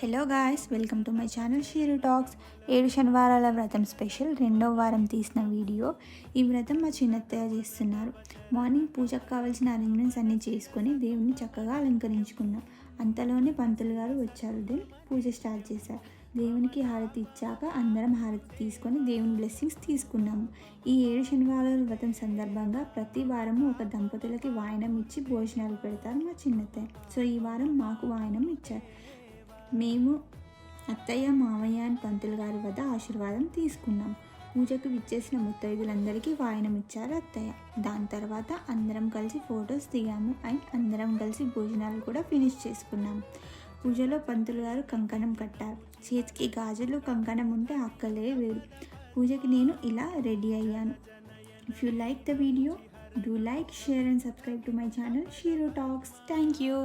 Hello guys, welcome to my channel Sheeru talks. 7 శనివారాల వ్రతం special రెండవ వారం తీసిన వీడియో. ఈ వ్రతం మా చిన్నత్తయ్య చేస్తున్నారు. మార్నింగ్ పూజకు కావాల్సిన అరేంజ్మెంట్స్ అన్నీ చేసుకొని దేవుణ్ణి చక్కగా అలంకరించుకున్నాం. అంతలోనే పంతులు గారు వచ్చారు. దెన్ పూజ స్టార్ట్ చేశారు. దేవునికి హారతి ఇచ్చాక అందరం హారతి తీసుకొని దేవుని బ్లెస్సింగ్స్ తీసుకున్నాము. ఈ 7 శనివారాల వ్రతం సందర్భంగా ప్రతి వారము ఒక దంపతులకి వాయనం ఇచ్చి భోజనాలు పెడతారు మా చిన్నత్తయ్య. సో ఈ వారం మాకు వాయనం ఇచ్చారు. మేము అత్తయ్య, మామయ్య అని పంతులు గారి వద్ద ఆశీర్వాదం తీసుకున్నాం. పూజకు విచ్చేసిన ముత్తైదులందరికీ వాయనం ఇచ్చారు అత్తయ్య. దాని తర్వాత అందరం కలిసి ఫొటోస్ దిగాము అండ్ అందరం కలిసి భోజనాలు కూడా ఫినిష్ చేసుకున్నాం. పూజలో పంతులు గారు కంకణం కట్టారు. చేతికి గాజులు, కంకణం ఉంటే అక్కలే వేరు. పూజకి నేను ఇలా రెడీ అయ్యాను. If you like the video, do like, share and subscribe to my channel Sheeru talks. Thank you.